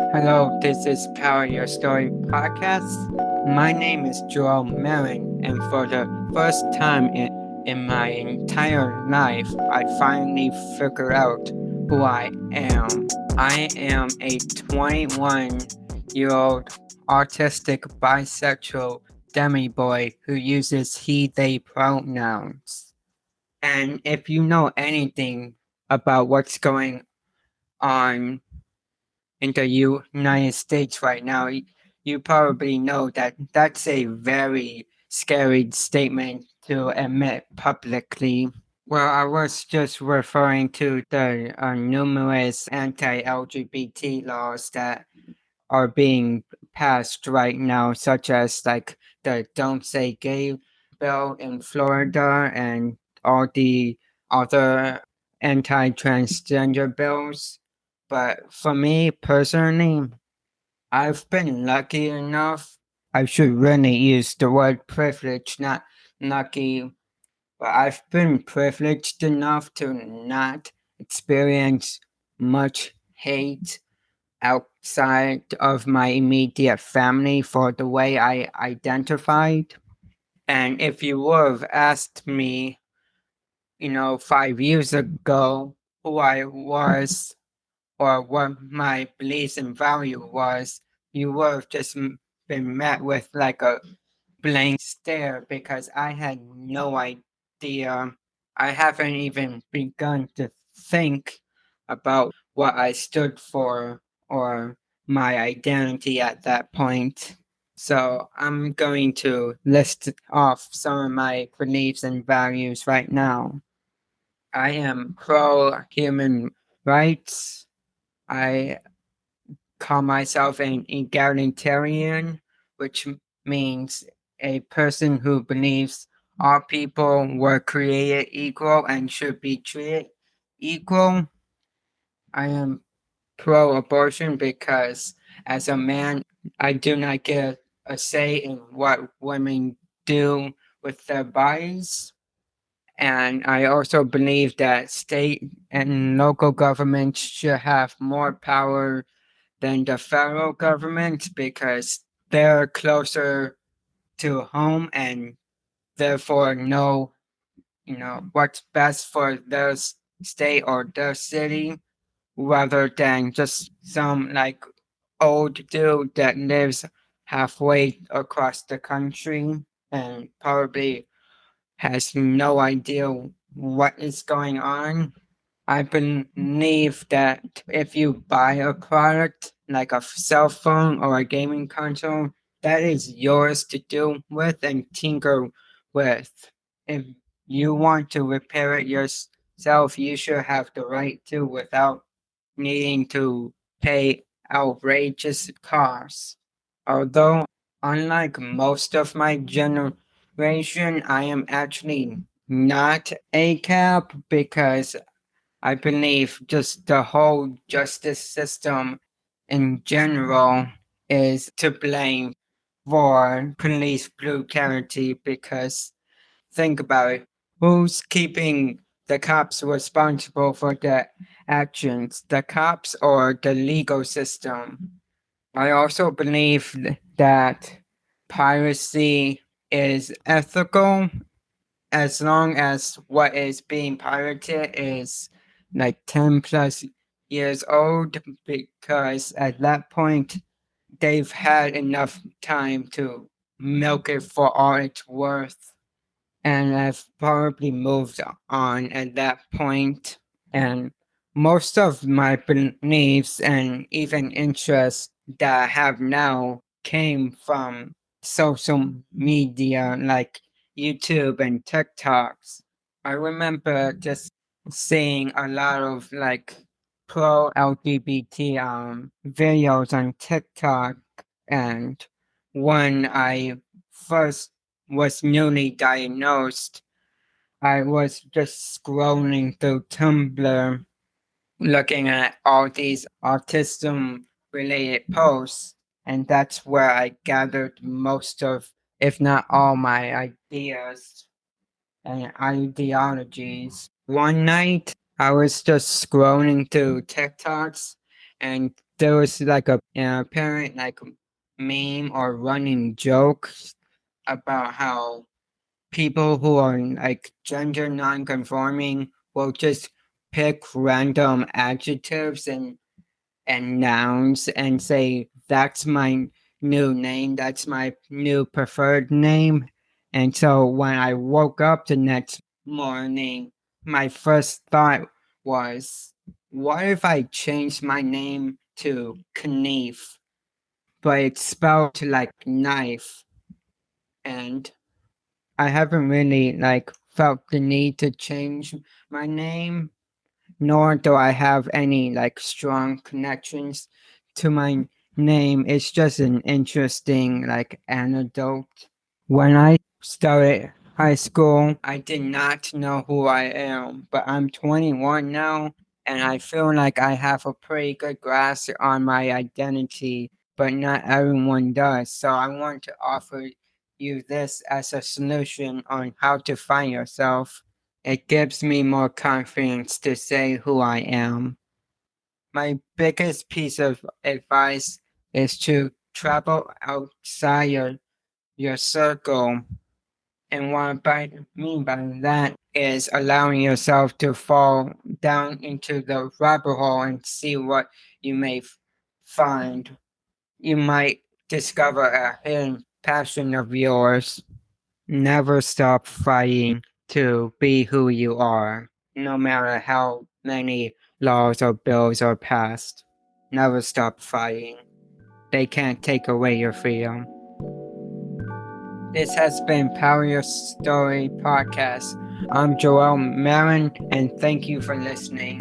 Hello, this is Power Your Story podcast. My name is Joel Marin, and for the first time in my entire life, I finally figured out who I am. I am a 21-year-old autistic bisexual demi boy who uses he, they pronouns. And if you know anything about what's going on in the United States right now, you probably know that that's a very scary statement to admit publicly. Well, I was just referring to the numerous anti LGBT laws that are being passed right now, such as like the Don't Say Gay bill in Florida and all the other anti transgender bills. But for me personally, I've been lucky enough. I should really use the word privilege, not lucky, but I've been privileged enough to not experience much hate outside of my immediate family for the way I identified. And if you would have asked me, 5 years ago who I was or what my beliefs and value was, you would have just been met with like a blank stare because I had no idea. I haven't even begun to think about what I stood for or my identity at that point. So I'm going to list off some of my beliefs and values right now. I am pro human rights. I call myself an egalitarian, which means a person who believes all people were created equal and should be treated equal. I am pro abortion because as a man, I do not get a say in what women do with their bodies. And I also believe that state and local governments should have more power than the federal government because they're closer to home and therefore know, what's best for their state or their city rather than just some like old dude that lives halfway across the country and probably has no idea what is going on. I believe that if you buy a product like a cell phone or a gaming console, that is yours to do with and tinker with. If you want to repair it yourself, you should have the right to without needing to pay outrageous costs. Although, unlike most of my generation, I am actually not a cap because I believe just the whole justice system in general is to blame for police brutality because think about it. Who's keeping the cops responsible for their actions? The cops or the legal system? I also believe that piracy is ethical as long as what is being pirated is like 10 plus years old, because at that point they've had enough time to milk it for all it's worth. And I've probably moved on at that point. And most of my beliefs and even interests that I have now came from social media like YouTube and TikToks. I remember just seeing a lot of like pro LGBT videos on TikTok, and when I first was newly diagnosed, I was just scrolling through Tumblr looking at all these autism related posts, and that's where I gathered most of, if not all, my ideas and ideologies. One night, I was just scrolling through TikToks, and there was like a apparent like meme or running joke about how people who are like gender non-conforming will just pick random adjectives and nouns and say that's my new name, that's my new preferred name. And so when I woke up the next morning, my first thought was, what if I changed my name to Knife, but it's spelled like knife? And I haven't really like felt the need to change my name, nor do I have any like strong connections to my name. It's just an interesting like anecdote. When I started high school, I did not know who I am, but I'm 21 now, and I feel like I have a pretty good grasp on my identity, but not everyone does. So I want to offer you this as a solution on how to find yourself. It gives me more confidence to say who I am. My biggest piece of advice is to travel outside your circle. And what I mean by that is allowing yourself to fall down into the rabbit hole and see what you may find. You might discover a hidden passion of yours. Never stop fighting to be who you are, no matter how many laws or bills are passed. Never stop fighting. They can't take away your freedom. This has been Power Your Story Podcast. I'm Joel Marin, and thank you for listening.